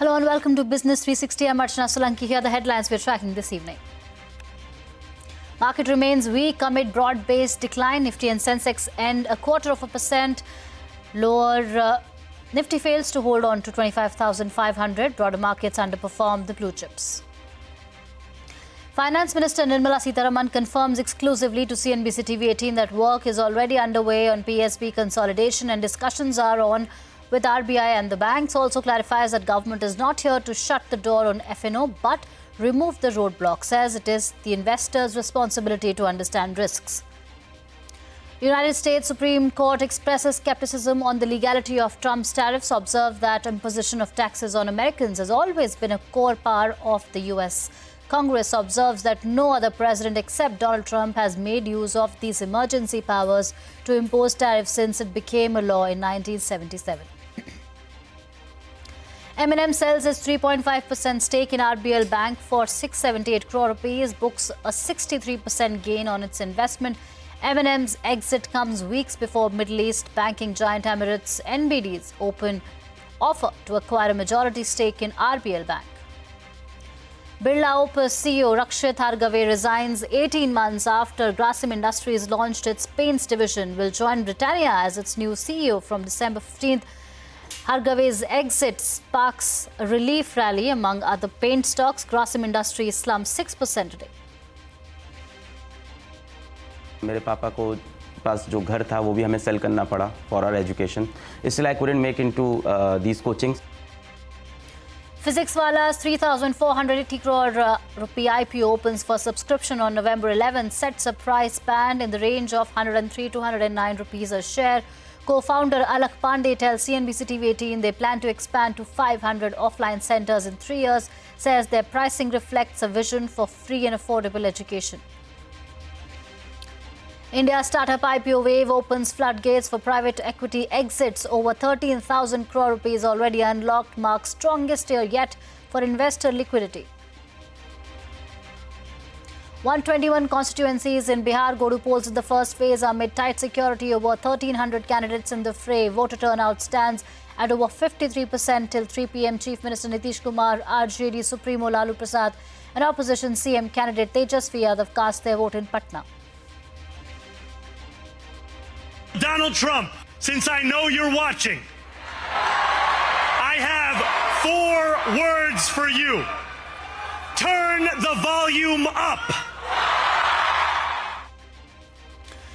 Hello and welcome to Business 360. I'm Archana Solanki. Here are the headlines we're tracking this evening. Market remains weak amid broad-based decline. Nifty and Sensex end 0.25% lower. Nifty fails to hold on to 25,500. Broader markets underperformed the blue chips. Finance Minister Nirmala Sitharaman confirms exclusively to CNBC TV18 that work is already underway on PSB Consolidation and discussions are on with RBI and the banks. Also clarifies that government is not here to shut the door on F&O but remove the roadblock. Says it is the investor's responsibility to understand risks. United States Supreme Court expresses skepticism on the legality of Trump's tariffs. Observed that imposition of taxes on Americans has always been a core part of the U.S. Congress observes that no other president except Donald Trump has made use of these emergency powers to impose tariffs since it became a law in 1977. M&M sells its 3.5% stake in RBLBank for 678 crore rupees, books a 63% gain on its investment. M&M's exit comes weeks before Middle East banking giant Emirates NBD's open offer to acquire a majority stake in RBLBank. BirlaOpus CEO Hargave resigns 18 months after Grasim Industries launched its paints division, will join Britannia as its new CEO from December 15th. Hargave's exit sparks a relief rally among other paint stocks. Grasim Industries slumped 6% today. मेरे पापा को पास जो घर था वो भी हमें cell करना पड़ा for our education. Still I couldn't make into these coachings. Physicswallah's 3,480 crore rupee IPO opens for subscription on November 11th, sets a price band in the range of 103 to 109 rupees a share. Co-founder Alak Pandey tells CNBC TV18 they plan to expand to 500 offline centers in 3 years, says their pricing reflects a vision for free and affordable education. India's startup IPO wave opens floodgates for private equity exits. Over 13,000 crore rupees already unlocked, marks strongest year yet for investor liquidity. 121 constituencies in Bihar go to polls in the first phase amid tight security. Over 1,300 candidates in the fray. Voter turnout stands at over 53% till 3 p.m. Chief Minister Nitish Kumar, RJD Supremo Lalu Prasad and opposition CM candidate Tejasvi Yadav cast their vote in Patna. Donald Trump, since I know you're watching, I have 4 words for you. Turn the volume up.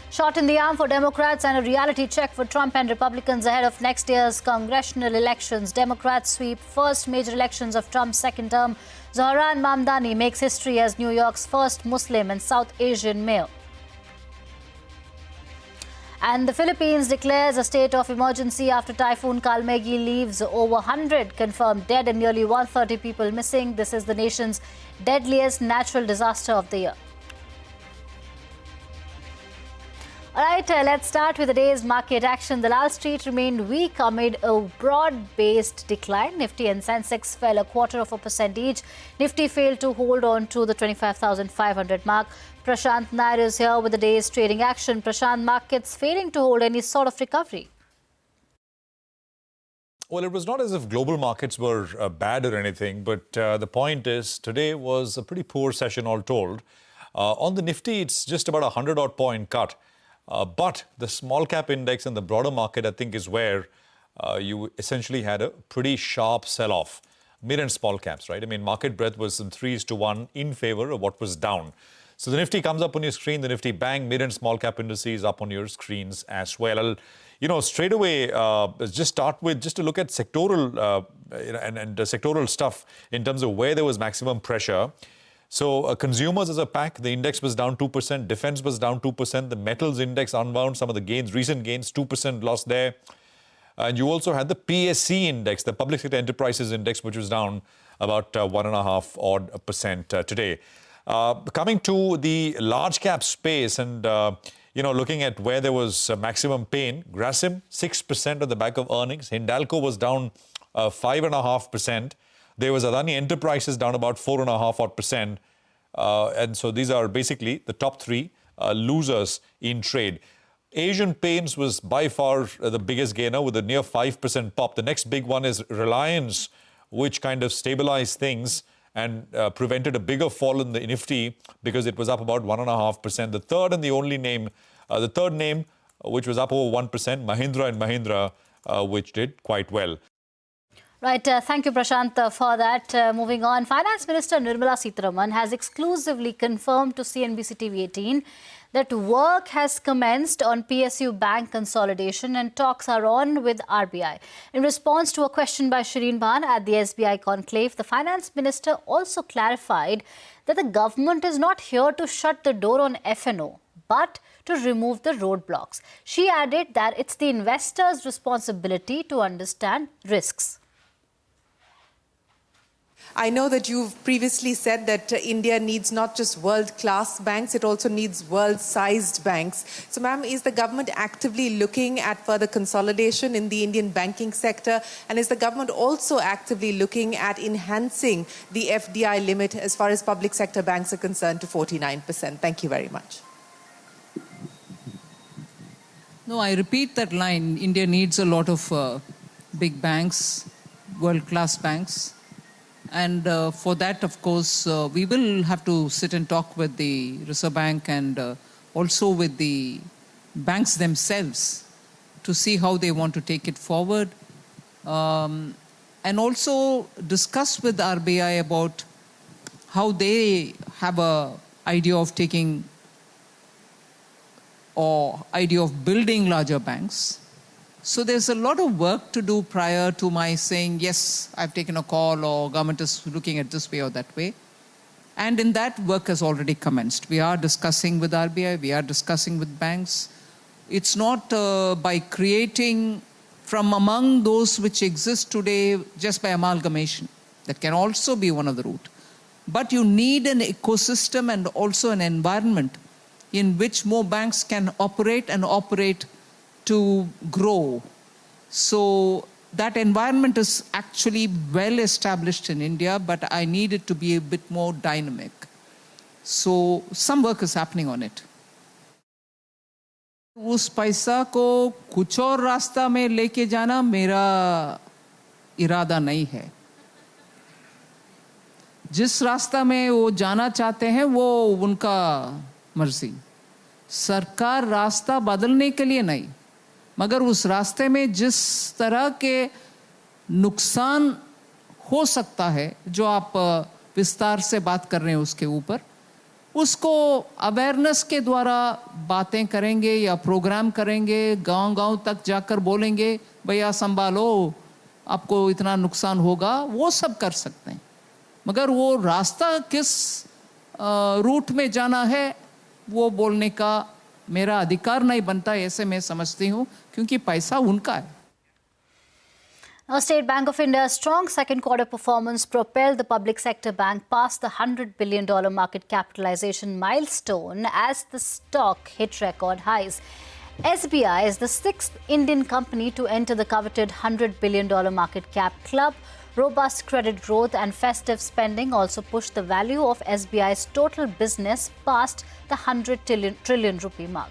Shot in the arm for Democrats and a reality check for Trump and Republicans ahead of next year's congressional elections. Democrats sweep first major elections of Trump's second term. Zohran Mamdani makes history as New York's first Muslim and South Asian mayor. And the Philippines declares a state of emergency after Typhoon Kalmaegi leaves over 100 confirmed dead and nearly 130 people missing. This is the nation's deadliest natural disaster of the year. All right, let's start with the day's market action. The Lal Street remained weak amid a broad-based decline. Nifty and Sensex fell 0.25% each. Nifty failed to hold on to the 25,500 mark. Prashant Nair is here with the day's trading action. Prashant, markets failing to hold any sort of recovery. Well, it was not as if global markets were bad or anything, but the point is today was a pretty poor session all told. On the Nifty, it's just about a 100-odd point cut. But the small cap index and the broader market, I think, is where you essentially had a pretty sharp sell-off. Mid and small caps, right? I mean, market breadth was in 3:1 in favor of what was down. So the Nifty comes up on your screen, the Nifty Bank, mid and small cap indices up on your screens as well. Straight away, just start with just to look at sectoral and sectoral stuff in terms of where there was maximum pressure. So consumers as a pack, the index was down 2%, defense was down 2%, the metals index unwound some of the gains, recent gains, 2% loss there. And you also had the PSC index, the Public Sector Enterprises Index, which was down about 1.5% today. Coming to the large cap space and, looking at where there was maximum pain, Grasim, 6% on the back of earnings. Hindalco was down 5.5%. There was Adani Enterprises down about 4.5%. And so these are basically the top 3 losers in trade. Asian Paints was by far the biggest gainer with a near 5% pop. The next big one is Reliance which kind of stabilized things and prevented a bigger fall in the Nifty because it was up about 1.5%. The third and the only name, the third name, which was up over 1%, Mahindra and Mahindra, which did quite well. Right. Thank you, Prashant, for that. Moving on, Finance Minister Nirmala Sitharaman has exclusively confirmed to CNBC TV18 that work has commenced on PSU Bank consolidation and talks are on with RBI. In response to a question by Shireen Bhan at the SBI conclave, the Finance Minister also clarified that the government is not here to shut the door on F&O, but to remove the roadblocks. She added that it's the investor's responsibility to understand risks. I know that you've previously said that India needs not just world-class banks, it also needs world-sized banks. So, ma'am, is the government actively looking at further consolidation in the Indian banking sector? And is the government also actively looking at enhancing the FDI limit as far as public sector banks are concerned to 49%? Thank you very much. No, I repeat that line. India needs a lot of big banks, world-class banks. And for that, of course, we will have to sit and talk with the Reserve Bank and also with the banks themselves to see how they want to take it forward. And also discuss with RBI about how they have an idea of taking or idea of building larger banks. So there's a lot of work to do prior to my saying, yes, I've taken a call or government is looking at this way or that way. And in that, work has already commenced. We are discussing with RBI, we are discussing with banks. It's not by creating from among those which exist today just by amalgamation. That can also be one of the route. But you need an ecosystem and also an environment in which more banks can operate and operate to grow. So that environment is actually well established in India, but I need it to be a bit more dynamic. So some work is happening on it. उस पैसा को कुछ और रास्ता में लेके जाना मेरा इरादा नहीं है. जिस रास्ता में वो जाना चाहते हैं वो उनका मर्जी. सरकार रास्ता बदलने के लिए नहीं, मगर उस रास्ते में जिस तरह के नुकसान हो सकता है जो आप विस्तार से बात कर रहे हैं उसके ऊपर, उसको अवेयरनेस के द्वारा बातें करेंगे या प्रोग्राम करेंगे, गांव-गांव तक जाकर बोलेंगे भैया संभालो आपको इतना नुकसान होगा, वो सब कर सकते हैं. मगर वो रास्ता किस रूट में जाना है वो बोलने का मेरा अधिकार नहीं बनता, ऐसे मैं समझती हूँ, क्योंकि पैसा उनका है. Now, State Bank of India's strong second quarter performance propelled the public sector bank past the $100 billion market capitalization milestone as the stock hit record highs. SBI is the sixth Indian company to enter the coveted $100 billion market cap club. Robust credit growth and festive spending also pushed the value of SBI's total business past the 100 trillion rupee mark.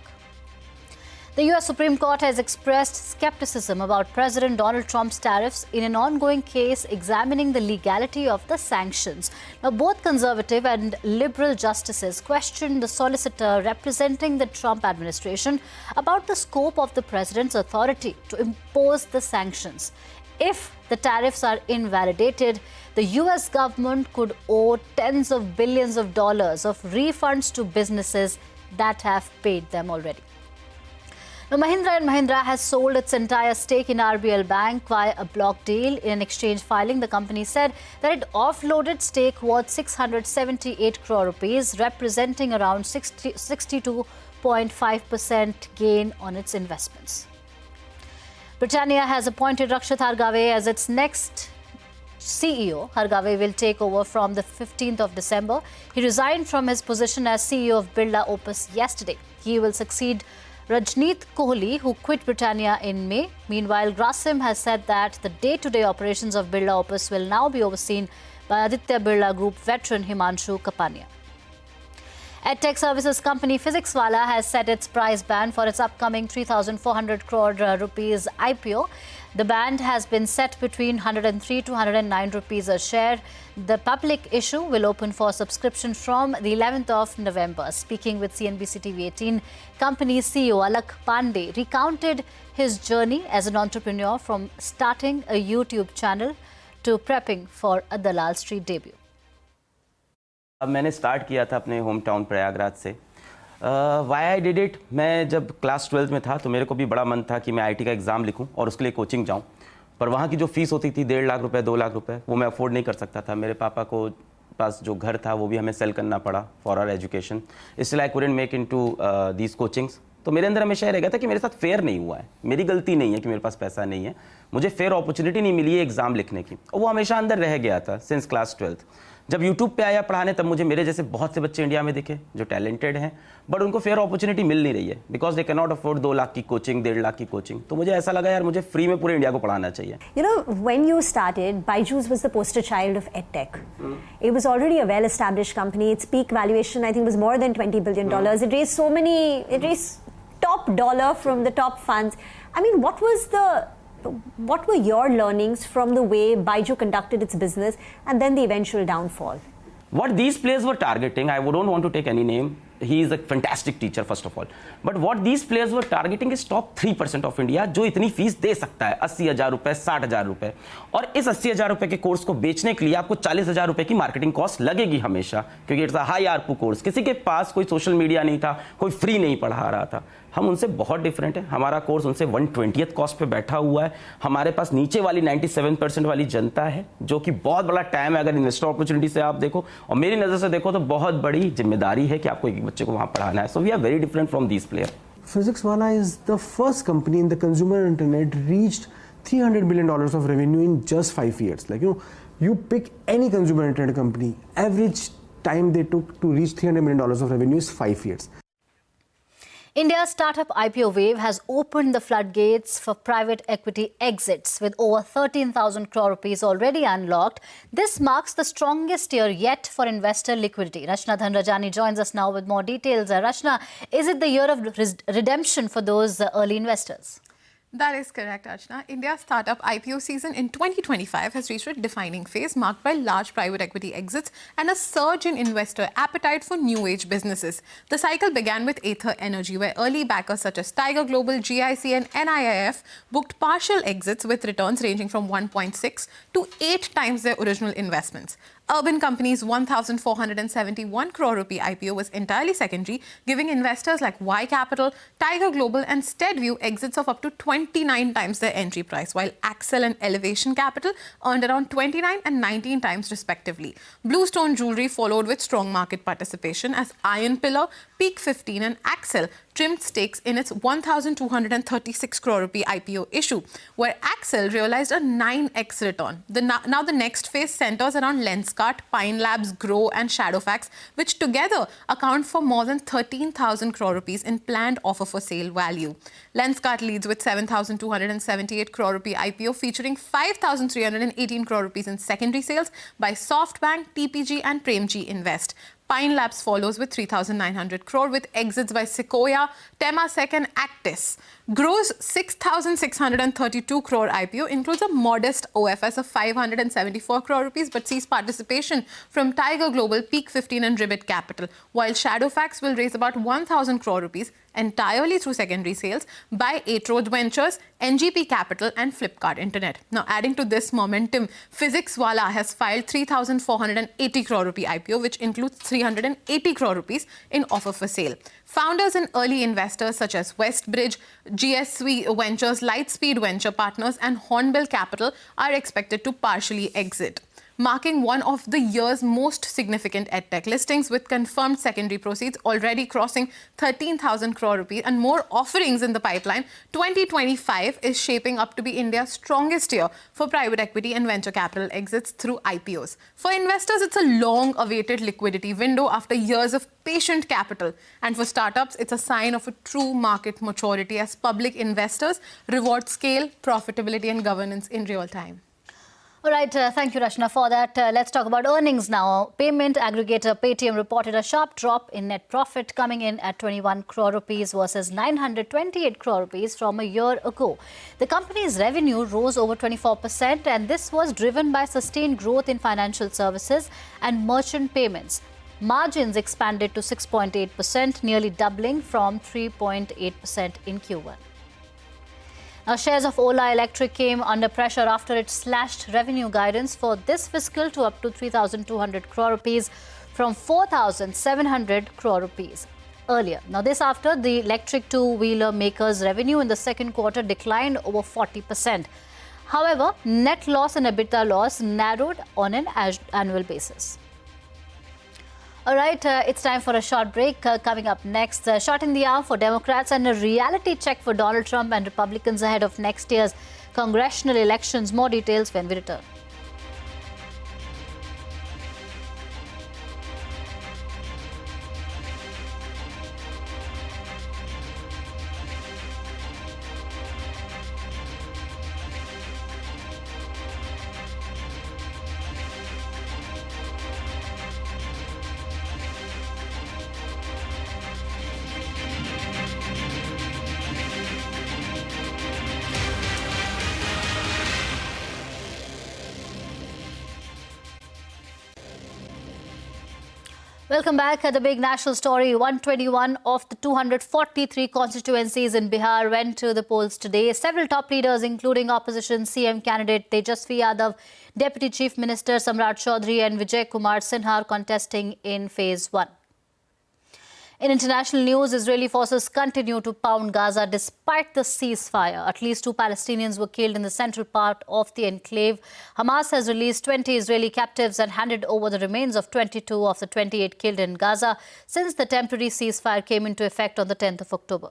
The US Supreme Court has expressed skepticism about President Donald Trump's tariffs in an ongoing case examining the legality of the sanctions. Now, both conservative and liberal justices questioned the solicitor representing the Trump administration about the scope of the president's authority to impose the sanctions. If the tariffs are invalidated, the US government could owe tens of billions of dollars of refunds to businesses that have paid them already. Now, Mahindra And Mahindra has sold its entire stake in RBLBank via a block deal. In an exchange filing, the company said that it offloaded stake worth 678 crore rupees, representing around 62.5% gain on its investments. Britannia has appointed Rakshit Hargave as its next CEO. Hargave will take over from the 15th of December. He resigned from his position as CEO of BirlaOpus yesterday. He will succeed Rajneet Kohli, who quit Britannia in May. Meanwhile, Grasim has said that the day-to-day operations of BirlaOpus will now be overseen by Aditya Birla Group veteran Himanshu Kapania. EdTech services company Physicswallah has set its price band for its upcoming 3,400 crore rupees IPO. The band has been set between 103 to 109 rupees a share. The public issue will open for subscription from the 11th of November. Speaking with CNBC TV18, company CEO Alak Pandey recounted his journey as an entrepreneur from starting a YouTube channel to prepping for a Dalal Street debut. अब मैंने start किया था अपने home town Prayagraj से। Y I did it, मैं जब class 12 में था तो मेरे को भी बड़ा मन था कि मैं आईटी का एग्ज़ाम लिखूं और उसके लिए कोचिंग जाऊं, पर वहाँ की जो फीस होती थी 1.5 लाख रुपए 2 लाख रुपए, वो मैं अफोर्ड नहीं कर सकता था। मेरे पापा को पास जो घर था वो भी हमें सेल करना पड़ा फॉर आवर एजुकेशन, इसलिए I couldn't make into these coachings. तो मेरे अंदर हमेशा रह गया था कि मेरे साथ फेयर नहीं हुआ है, मेरी गलती नहीं है कि मेरे पास पैसा नहीं है, मुझे फेयर अपॉर्चुनिटी नहीं मिली है एग्ज़ाम लिखने की, और वो हमेशा अंदर रह गया था सिंस क्लास 12। जब यूट्यूब पे आया पढ़ाने तब मुझे मेरे जैसे बहुत से बच्चे इंडिया में दिखे जो टैलेंटेड हैं, बट उनको फेयर अपॉर्चुनिटी मिल नहीं रही है because they can not afford 2 lakh की कोचिंग, 1.5 लाख की कोचिंग। तो मुझे ऐसा लगा यार मुझे फ्री में पूरे इंडिया को पढ़ाना चाहिए। You know, when you started, Byju's was the poster child of EdTech. It was already a well-established company. Its peak valuation, I think, was more than $20 billion. It raised top dollar from the top funds. I mean, what were your learnings from the way Byju conducted its business and then the eventual downfall? What these players were targeting, I don't want to take any name, he is a fantastic teacher first of all, but what these players were targeting is top 3% of India जो इतनी fees दे सकता है, 80,000 रुपए, 60,000 रुपए, और इस 80,000 रुपए के कोर्स को बेचने के लिए आपको 40,000 रुपए की मार्केटिंग कॉस्ट लगेगी हमेशा, क्योंकि it's a high ARPU course. किसी के पास कोई सोशल मीडिया नहीं था, कोई फ्री नहीं पढ़ा रहा था। हम उनसे बहुत डिफरेंट है, हमारा कोर्स उनसे 1/20th कॉस्ट पे बैठा हुआ है। हमारे पास नीचे वाली 97% वाली जनता है, जो कि बहुत बड़ा टाइम है अगर इन्वेस्टर अपॉर्चुनिटी से आप देखो, और मेरी नज़र से देखो तो बहुत बड़ी जिम्मेदारी है कि आपको एक बच्चे को वहाँ पढ़ाना है। So we are very different from these player. Physicswallah is the first company in the consumer internet reached $300 million of revenue in just 5 years. Like, you pick any consumer internet company, average time they took to reach $300 million of revenue is 5 years. India's startup IPO wave has opened the floodgates for private equity exits, with over 13,000 crore rupees already unlocked. This marks the strongest year yet for investor liquidity. Rachna Dhanrajani joins us now with more details. Rachna, is it the year of redemption for those early investors? That is correct, Archana. India's startup IPO season in 2025 has reached a defining phase marked by large private equity exits and a surge in investor appetite for new age businesses. The cycle began with Ather Energy, where early backers such as Tiger Global, GIC and NIIF booked partial exits with returns ranging from 1.6 to 8 times their original investments. Urban Company's 1,471 crore rupee IPO was entirely secondary, giving investors like Y Capital, Tiger Global and Steadview exits of up to 29 times their entry price, while Accel and Elevation Capital earned around 29 and 19 times respectively. Bluestone Jewelry followed with strong market participation as Iron Pillar, Peak 15 and Accel trimmed stakes in its 1,236 crore rupee IPO issue, where Accel realized a 9x return. Now the next phase centers around Lenskart, Pine Labs, Grow and Shadowfax, which together account for more than 13,000 crore rupees in planned offer for sale value. Lenskart leads with 7,278 crore rupee IPO featuring 5,318 crore rupees in secondary sales by SoftBank, TPG and Premji Invest. Pine Labs follows with 3,900 crore with exits by Sequoia, Temasek and Actis. Grow's 6,632 crore IPO includes a modest OFS of 574 crore rupees but sees participation from Tiger Global, Peak 15 and Ribbit Capital, while Shadowfax will raise about 1,000 crore rupees entirely through secondary sales by Eight Road Ventures, NGP Capital and Flipkart Internet. Now, adding to this momentum, Physicswallah has filed 3,480 crore rupee IPO, which includes 380 crore rupees in offer for sale. Founders and early investors such as Westbridge, GSV Ventures, Lightspeed Venture Partners and Hornbill Capital are expected to partially exit, marking one of the year's most significant edtech listings, with confirmed secondary proceeds already crossing 13,000 crore rupees and more offerings in the pipeline. 2025 is shaping up to be India's strongest year for private equity and venture capital exits through IPOs. For investors, it's a long-awaited liquidity window after years of patient capital. And for startups, it's a sign of a true market maturity as public investors reward scale, profitability and governance in real time. All right, thank you, Rashna, for that. Let's talk about earnings now. Payment aggregator Paytm reported a sharp drop in net profit, coming in at 21 crore rupees versus 928 crore rupees from a year ago. The company's revenue rose over 24%, and this was driven by sustained growth in financial services and merchant payments. Margins expanded to 6.8%, nearly doubling from 3.8% in Q1. Now, shares of Ola Electric came under pressure after it slashed revenue guidance for this fiscal to up to 3,200 crore rupees from 4,700 crore rupees earlier. Now, this after the electric two-wheeler makers' revenue in the second quarter declined over 40%. However, net loss and EBITDA loss narrowed on an annual basis. All right, it's time for a short break. Coming up next, shot in the arm for Democrats and a reality check for Donald Trump and Republicans ahead of next year's congressional elections. More details when we return. Welcome back. The big national story. 121 of the 243 constituencies in Bihar went to the polls today. Several top leaders, including opposition CM candidate Tejasvi Yadav, Deputy Chief Minister Samrat Chaudhary and Vijay Kumar Sinha, are contesting in phase 1. In international news, Israeli forces continue to pound Gaza despite the ceasefire. At least 2 Palestinians were killed in the central part of the enclave. Hamas has released 20 Israeli captives and handed over the remains of 22 of the 28 killed in Gaza since the temporary ceasefire came into effect on the 10th of October.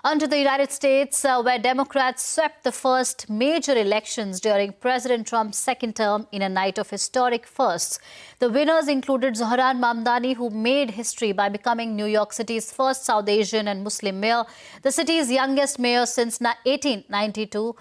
On to the United States, where Democrats swept the first major elections during President Trump's second term in a night of historic firsts. The winners included Zohran Mamdani, who made history by becoming New York City's first South Asian and Muslim mayor. The city's youngest mayor since 1892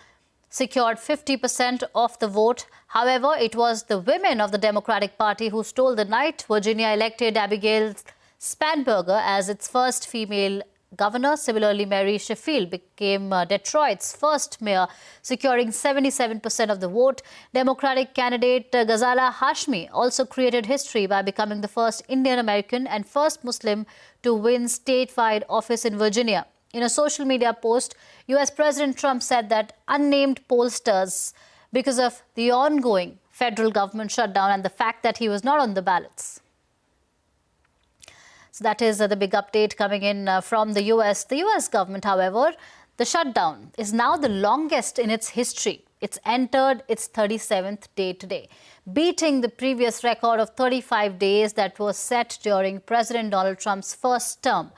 secured 50% of the vote. However, it was the women of the Democratic Party who stole the night. Virginia elected Abigail Spanberger as its first female governor. Similarly, Mary Sheffield became Detroit's first mayor, securing 77% of the vote. Democratic candidate Ghazala Hashmi also created history by becoming the first Indian American and first Muslim to win statewide office in Virginia. In a social media post, US President Trump said that unnamed pollsters, because of the ongoing federal government shutdown and the fact that he was not on the ballots. So that is the big update coming in from the US. The US government, however, the shutdown is now the longest in its history. It's entered its 37th day today, beating the previous record of 35 days that was set during President Donald Trump's first term.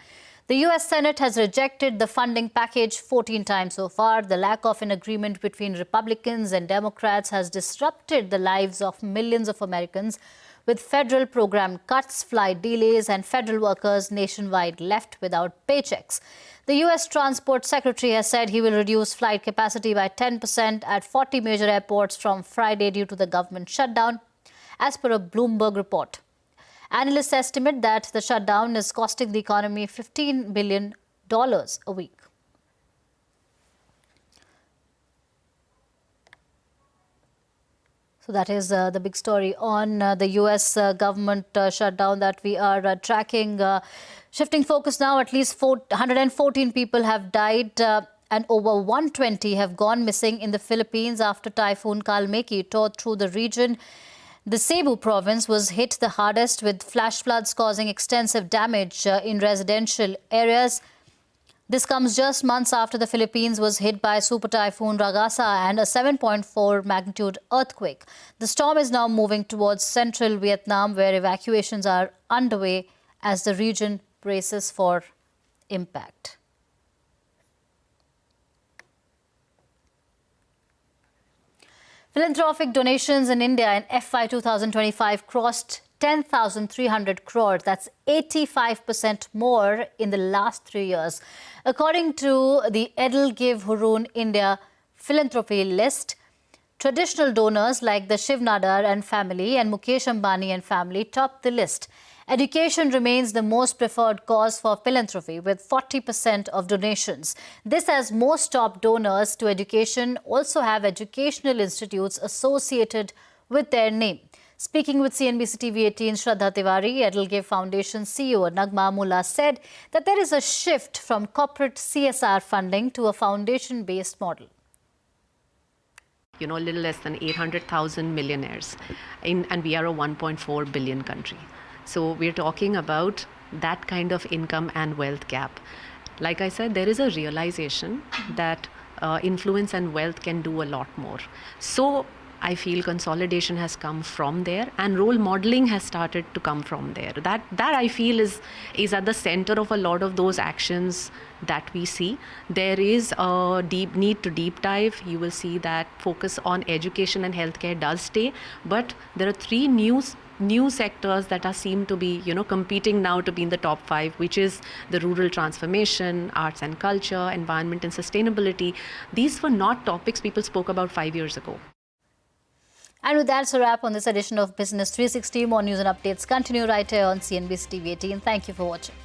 The US Senate has rejected the funding package 14 times so far. The lack of an agreement between Republicans and Democrats has disrupted the lives of millions of Americans, with federal program cuts, flight delays, and federal workers nationwide left without paychecks. The U.S. Transport Secretary has said he will reduce flight capacity by 10% at 40 major airports from Friday due to the government shutdown, as per a Bloomberg report. Analysts estimate that the shutdown is costing the economy $15 billion a week. So that is the big story on the US government shutdown that we are tracking. Shifting focus now, at least 114 people have died and over 120 have gone missing in the Philippines after Typhoon Kalmaegi tore through the region. The Cebu province was hit the hardest, with flash floods causing extensive damage in residential areas. This comes just months after the Philippines was hit by Super Typhoon Ragasa and a 7.4 magnitude earthquake. The storm is now moving towards central Vietnam, where evacuations are underway as the region braces for impact. Philanthropic donations in India in FY 2025 crossed 10,300 crores. That's 85% more in the last 3 years. According to the Edelgive Hurun India philanthropy list, Traditional donors like the Shiv Nadar and family and Mukesh Ambani and family top the list. Education remains the most preferred cause for philanthropy with 40% of donations. This as most top donors to education also have educational institutes associated with their name. Speaking with CNBC TV18, Shraddha Tiwari, Edelgave Foundation CEO Nagma Mullah said that there is a shift from corporate CSR funding to a foundation-based model. A little less than 800,000 millionaires, and we are a 1.4 billion country. So we're talking about that kind of income and wealth gap. Like I said, there is a realization that influence and wealth can do a lot more. So I feel consolidation has come from there, and role modeling has started to come from there. That I feel is at the center of a lot of those actions that we see. There is a need to deep dive. You will see that focus on education and healthcare does stay, but there are three new sectors that seem to be competing now to be in the top 5, which is the rural transformation, arts and culture, environment and sustainability. These were not topics people spoke about 5 years ago. And with that, it's a wrap on this edition of Business 360. More news and updates continue right here on CNBC TV18. Thank you for watching.